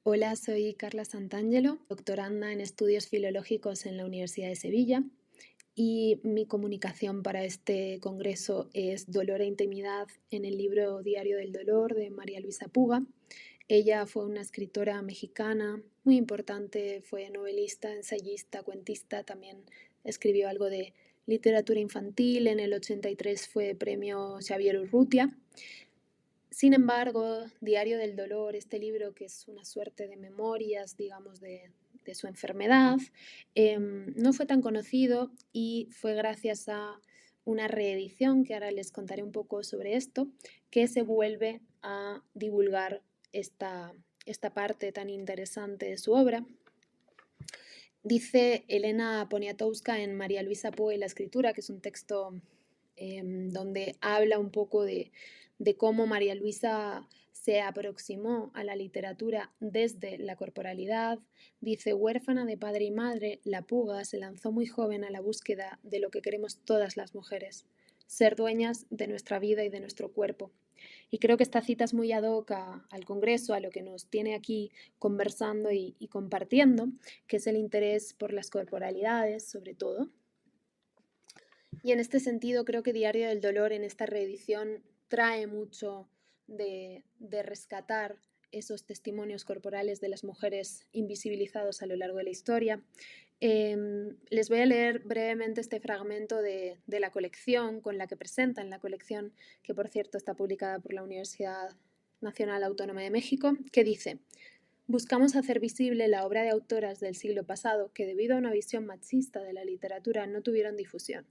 Hola, soy Carla Santangelo, doctoranda en estudios filológicos en la Universidad de Sevilla y mi comunicación para este congreso es Dolor e Intimidad en el libro Diario del Dolor de María Luisa Puga. Ella fue una escritora mexicana muy importante, fue novelista, ensayista, cuentista, también escribió algo de literatura infantil, en el 83 fue premio Xavier Urrutia. Sin embargo, Diario del Dolor, este libro que es una suerte de memorias, digamos, de su enfermedad, no fue tan conocido y fue gracias a una reedición, que ahora les contaré un poco sobre esto, que se vuelve a divulgar esta parte tan interesante de su obra. Dice Elena Poniatowska en María Luisa Poe y la escritura, que es un texto donde habla un poco de cómo María Luisa se aproximó a la literatura desde la corporalidad. Dice, huérfana de padre y madre, la Puga se lanzó muy joven a la búsqueda de lo que queremos todas las mujeres, ser dueñas de nuestra vida y de nuestro cuerpo. Y creo que esta cita es muy ad hoc al Congreso, a lo que nos tiene aquí conversando y compartiendo, que es el interés por las corporalidades, sobre todo. Y en este sentido creo que Diario del Dolor en esta reedición trae mucho de rescatar esos testimonios corporales de las mujeres invisibilizados a lo largo de la historia. Les voy a leer brevemente este fragmento de la colección con la que presentan la colección, que por cierto está publicada por la Universidad Nacional Autónoma de México, que dice: buscamos hacer visible la obra de autoras del siglo pasado que debido a una visión machista de la literatura no tuvieron difusión.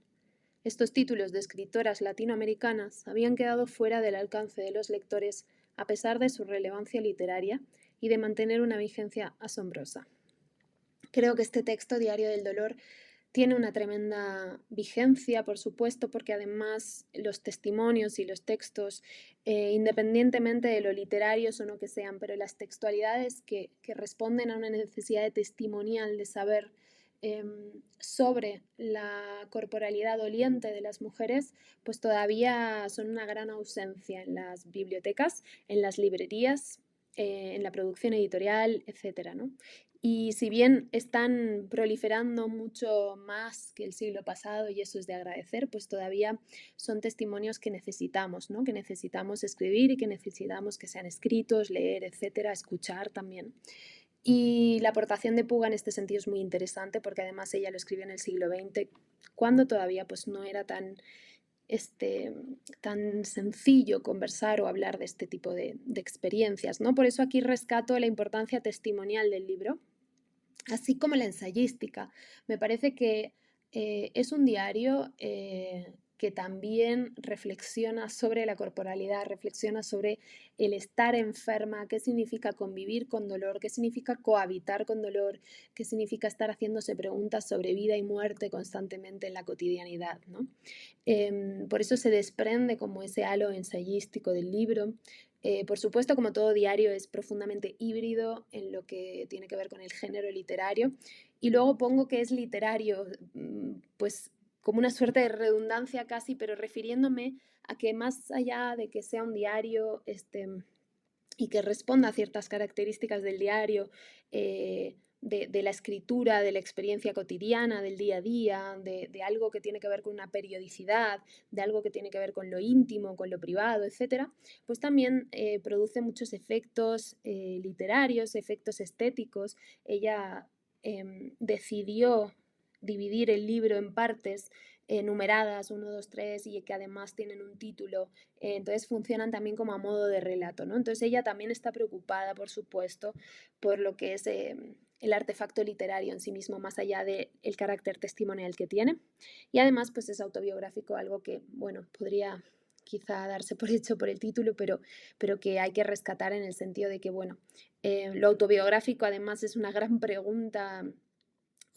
Estos títulos de escritoras latinoamericanas habían quedado fuera del alcance de los lectores a pesar de su relevancia literaria y de mantener una vigencia asombrosa. Creo que este texto, Diario del Dolor, tiene una tremenda vigencia, por supuesto, porque además los testimonios y los textos, independientemente de lo literarios o no que sean, pero las textualidades que responden a una necesidad de testimonial, de saber sobre la corporalidad doliente de las mujeres, pues todavía son una gran ausencia en las bibliotecas, en las librerías, en la producción editorial, etcétera, ¿no? Y si bien están proliferando mucho más que el siglo pasado, y eso es de agradecer, pues todavía son testimonios que necesitamos, ¿no? Que necesitamos escribir y que necesitamos que sean escritos, leer, etcétera, escuchar también. Y la aportación de Puga en este sentido es muy interesante porque además ella lo escribió en el siglo XX, cuando todavía pues no era tan sencillo conversar o hablar de este tipo de experiencias, ¿no? Por eso aquí rescato la importancia testimonial del libro, así como la ensayística. Me parece que es un diario que también reflexiona sobre la corporalidad, reflexiona sobre el estar enferma, qué significa convivir con dolor, qué significa cohabitar con dolor, qué significa estar haciéndose preguntas sobre vida y muerte constantemente en la cotidianidad, ¿no? Por eso se desprende como ese halo ensayístico del libro. Por supuesto, como todo diario, es profundamente híbrido en lo que tiene que ver con el género literario. Y luego pongo que es literario, pues como una suerte de redundancia casi, pero refiriéndome a que más allá de que sea un diario y que responda a ciertas características del diario, de la escritura, de la experiencia cotidiana, del día a día, de algo que tiene que ver con una periodicidad, de algo que tiene que ver con lo íntimo, con lo privado, etcétera, pues también produce muchos efectos literarios, efectos estéticos. Ella decidió dividir el libro en partes numeradas, 1, 2, 3, y que además tienen un título, entonces funcionan también como a modo de relato, ¿no? Entonces ella también está preocupada, por supuesto, por lo que es el artefacto literario en sí mismo, más allá del carácter testimonial que tiene. Y además, pues es autobiográfico, algo que, bueno, podría quizá darse por hecho por el título, pero que hay que rescatar en el sentido de que, bueno, lo autobiográfico además es una gran pregunta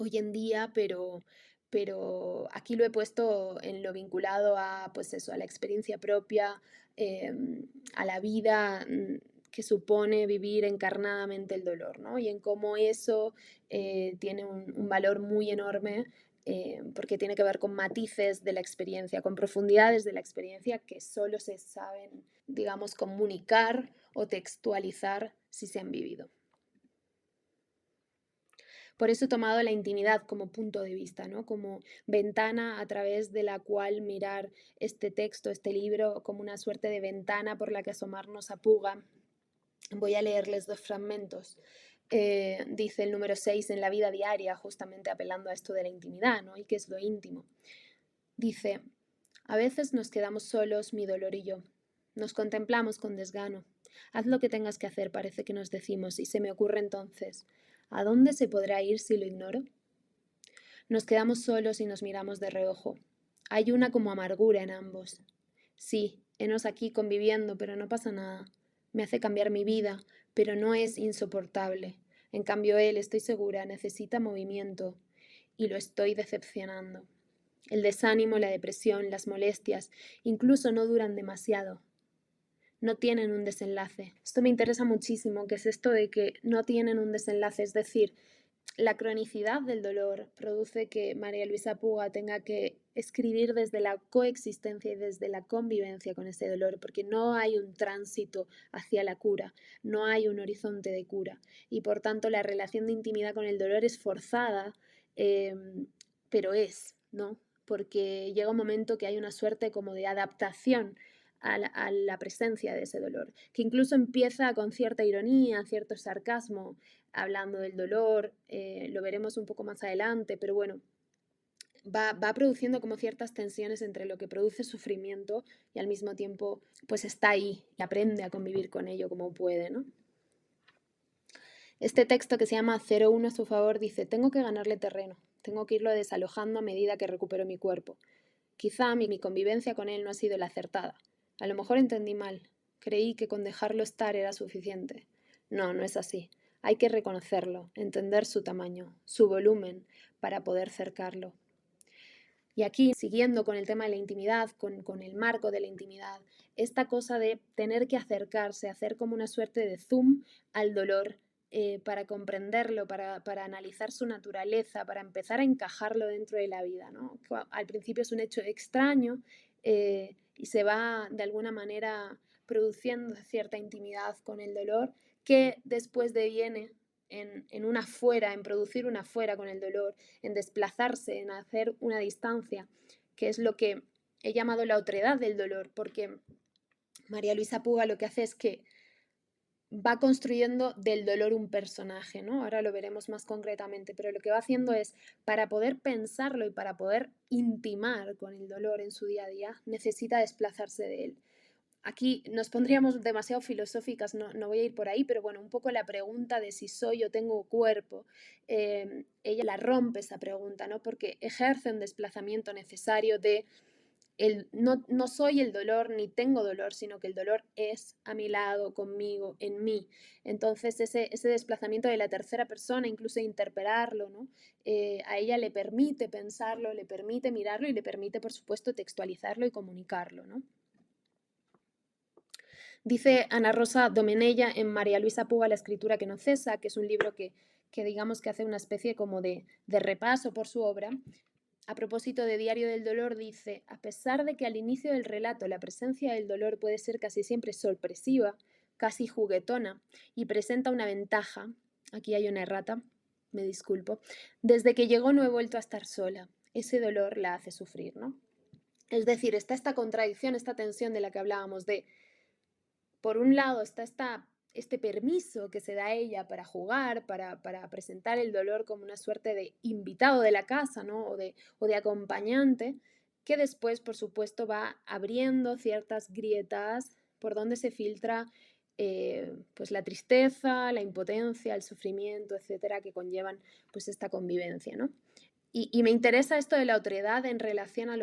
hoy en día, pero aquí lo he puesto en lo vinculado a, pues eso, a la experiencia propia, eh, a la vida que supone vivir encarnadamente el dolor, ¿no? Y en cómo eso tiene un valor muy enorme, porque tiene que ver con matices de la experiencia, con profundidades de la experiencia que solo se saben, digamos, comunicar o textualizar si se han vivido. Por eso he tomado la intimidad como punto de vista, ¿no? Como ventana a través de la cual mirar este texto, este libro, como una suerte de ventana por la que asomarnos a Puga. Voy a leerles dos fragmentos. Dice el número 6 en la vida diaria, justamente apelando a esto de la intimidad, ¿no? Y qué es lo íntimo. Dice, a veces nos quedamos solos, mi dolor y yo. Nos contemplamos con desgano. Haz lo que tengas que hacer, parece que nos decimos, y se me ocurre entonces, ¿a dónde se podrá ir si lo ignoro? Nos quedamos solos y nos miramos de reojo. Hay una como amargura en ambos. Sí, henos aquí conviviendo, pero no pasa nada. Me hace cambiar mi vida, pero no es insoportable. En cambio, él, estoy segura, necesita movimiento y lo estoy decepcionando. El desánimo, la depresión, las molestias, incluso no duran demasiado. No tienen un desenlace. Esto me interesa muchísimo, que es esto de que no tienen un desenlace, es decir, la cronicidad del dolor produce que María Luisa Puga tenga que escribir desde la coexistencia y desde la convivencia con ese dolor, porque no hay un tránsito hacia la cura, no hay un horizonte de cura, y por tanto la relación de intimidad con el dolor es forzada, eh, pero ¿no? Porque llega un momento que hay una suerte como de adaptación a la presencia de ese dolor, que incluso empieza con cierta ironía, cierto sarcasmo, hablando del dolor, lo veremos un poco más adelante, pero bueno, va produciendo como ciertas tensiones entre lo que produce sufrimiento y al mismo tiempo pues está ahí y aprende a convivir con ello como puede, ¿no? Este texto que se llama 0-1 a su favor dice, tengo que ganarle terreno, tengo que irlo desalojando a medida que recupero mi cuerpo. Quizá mi convivencia con él no ha sido la acertada. A lo mejor entendí mal. Creí que con dejarlo estar era suficiente. No, no es así. Hay que reconocerlo, entender su tamaño, su volumen, para poder cercarlo. Y aquí, siguiendo con el tema de la intimidad, con el marco de la intimidad, esta cosa de tener que acercarse, hacer como una suerte de zoom al dolor para comprenderlo, para analizar su naturaleza, para empezar a encajarlo dentro de la vida, ¿no? Al principio es un hecho extraño y se va de alguna manera produciendo cierta intimidad con el dolor que después deviene en una fuera, en producir una fuera con el dolor, en desplazarse, en hacer una distancia, que es lo que he llamado la otredad del dolor, porque María Luisa Puga lo que hace es que va construyendo del dolor un personaje, ¿no? Ahora lo veremos más concretamente, pero lo que va haciendo es, para poder pensarlo y para poder intimar con el dolor en su día a día, necesita desplazarse de él. Aquí nos pondríamos demasiado filosóficas, no voy a ir por ahí, pero bueno, un poco la pregunta de si soy o tengo cuerpo, ella la rompe esa pregunta, ¿no? Porque ejerce un desplazamiento necesario de no soy el dolor ni tengo dolor, sino que el dolor es a mi lado, conmigo, en mí. Entonces ese desplazamiento de la tercera persona, incluso interpelarlo, ¿no? A ella le permite pensarlo, le permite mirarlo y le permite, por supuesto, textualizarlo y comunicarlo, ¿no? Dice Ana Rosa Domenella en María Luisa Puga, La escritura que no cesa, que es un libro que digamos que hace una especie como de repaso por su obra. A propósito de Diario del Dolor, dice, a pesar de que al inicio del relato la presencia del dolor puede ser casi siempre sorpresiva, casi juguetona, y presenta una ventaja, aquí hay una errata, me disculpo, desde que llegó no he vuelto a estar sola, ese dolor la hace sufrir, ¿no? Es decir, está esta contradicción, esta tensión de la que hablábamos de, por un lado está este permiso que se da a ella para jugar, para presentar el dolor como una suerte de invitado de la casa, ¿no? o de acompañante, que después, por supuesto, va abriendo ciertas grietas por donde se filtra pues la tristeza, la impotencia, el sufrimiento, etcétera, que conllevan pues esta convivencia, ¿no? Y me interesa esto de la otredad en relación a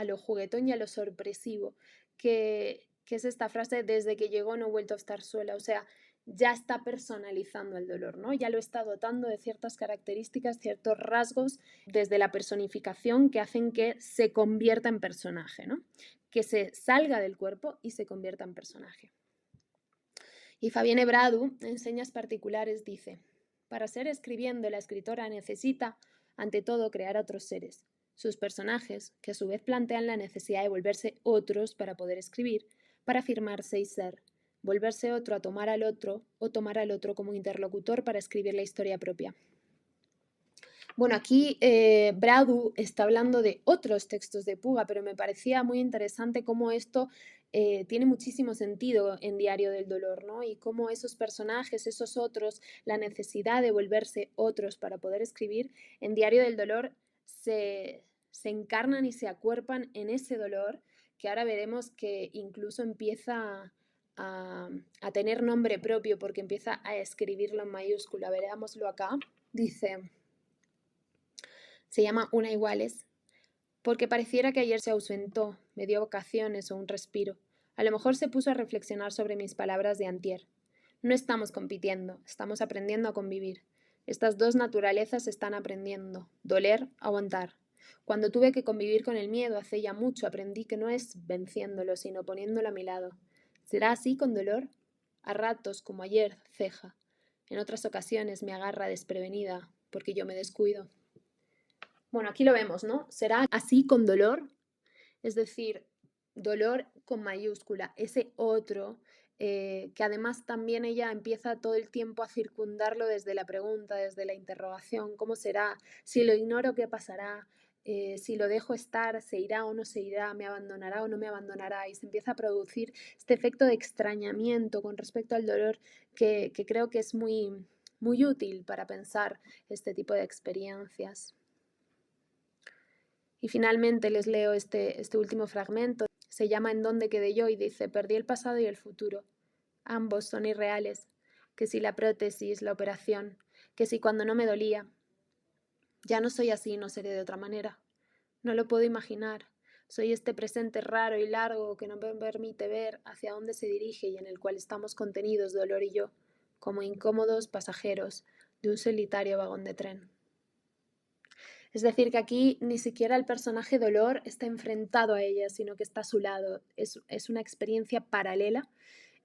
lo juguetón y a lo sorpresivo, que es esta frase, desde que llegó no he vuelto a estar sola, o sea, ya está personalizando el dolor, ¿no? Ya lo está dotando de ciertas características, ciertos rasgos desde la personificación que hacen que se convierta en personaje, ¿no? Que se salga del cuerpo y se convierta en personaje. Y Fabienne Bradu, en Señas Particulares, dice, para ser escribiendo, la escritora necesita, ante todo, crear otros seres, sus personajes, que a su vez plantean la necesidad de volverse otros para poder escribir, para afirmarse y ser, volverse otro a tomar al otro o tomar al otro como interlocutor para escribir la historia propia. Bueno, aquí Bradu está hablando de otros textos de Puga, pero me parecía muy interesante cómo esto tiene muchísimo sentido en Diario del Dolor, ¿no? Y cómo esos personajes, esos otros, la necesidad de volverse otros para poder escribir, en Diario del Dolor se encarnan y se acuerpan en ese dolor, que ahora veremos que incluso empieza a tener nombre propio porque empieza a escribirlo en mayúscula. Veámoslo acá. Dice... Se llama Una Iguales, porque pareciera que ayer se ausentó, me dio vacaciones o un respiro. A lo mejor se puso a reflexionar sobre mis palabras de antier. No estamos compitiendo, estamos aprendiendo a convivir. Estas dos naturalezas están aprendiendo, doler, aguantar. Cuando tuve que convivir con el miedo hace ya mucho aprendí que no es venciéndolo, sino poniéndolo a mi lado. ¿Será así con dolor? A ratos, como ayer, ceja. En otras ocasiones me agarra desprevenida, porque yo me descuido. Bueno, aquí lo vemos, ¿no? Será así con dolor, es decir, dolor con mayúscula, ese otro, que además también ella empieza todo el tiempo a circundarlo desde la pregunta, desde la interrogación, ¿cómo será? Si lo ignoro, ¿qué pasará? Si lo dejo estar, ¿se irá o no se irá? ¿Me abandonará o no me abandonará? Y se empieza a producir este efecto de extrañamiento con respecto al dolor que creo que es muy, muy útil para pensar este tipo de experiencias. Y finalmente les leo este último fragmento. Se llama En dónde quedé yo y dice, perdí el pasado y el futuro. Ambos son irreales. Que si la prótesis, la operación, que si cuando no me dolía. Ya no soy así, no seré de otra manera. No lo puedo imaginar. Soy este presente raro y largo que no me permite ver hacia dónde se dirige y en el cual estamos contenidos Dolor y yo, como incómodos pasajeros de un solitario vagón de tren. Es decir, que aquí ni siquiera el personaje Dolor está enfrentado a ella, sino que está a su lado. Es una experiencia paralela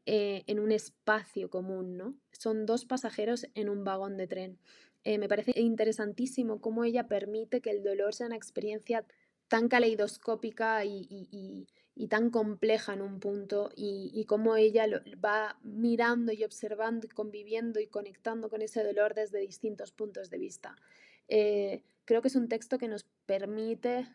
en un espacio común, ¿no? Son dos pasajeros en un vagón de tren. Me parece interesantísimo cómo ella permite que el dolor sea una experiencia tan caleidoscópica y tan compleja en un punto y cómo ella va mirando y observando y conviviendo y conectando con ese dolor desde distintos puntos de vista. Creo que es un texto que nos permite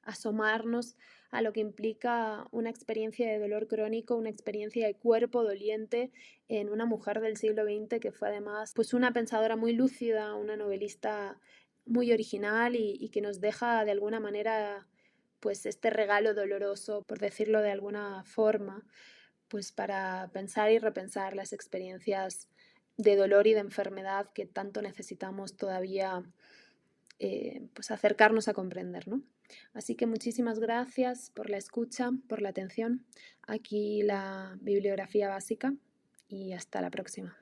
asomarnos a lo que implica una experiencia de dolor crónico, una experiencia de cuerpo doliente en una mujer del siglo XX que fue además pues una pensadora muy lúcida, una novelista muy original y que nos deja de alguna manera pues este regalo doloroso, por decirlo de alguna forma, pues para pensar y repensar las experiencias de dolor y de enfermedad que tanto necesitamos todavía pues acercarnos a comprender, ¿no? Así que muchísimas gracias por la escucha, por la atención. Aquí la bibliografía básica y hasta la próxima.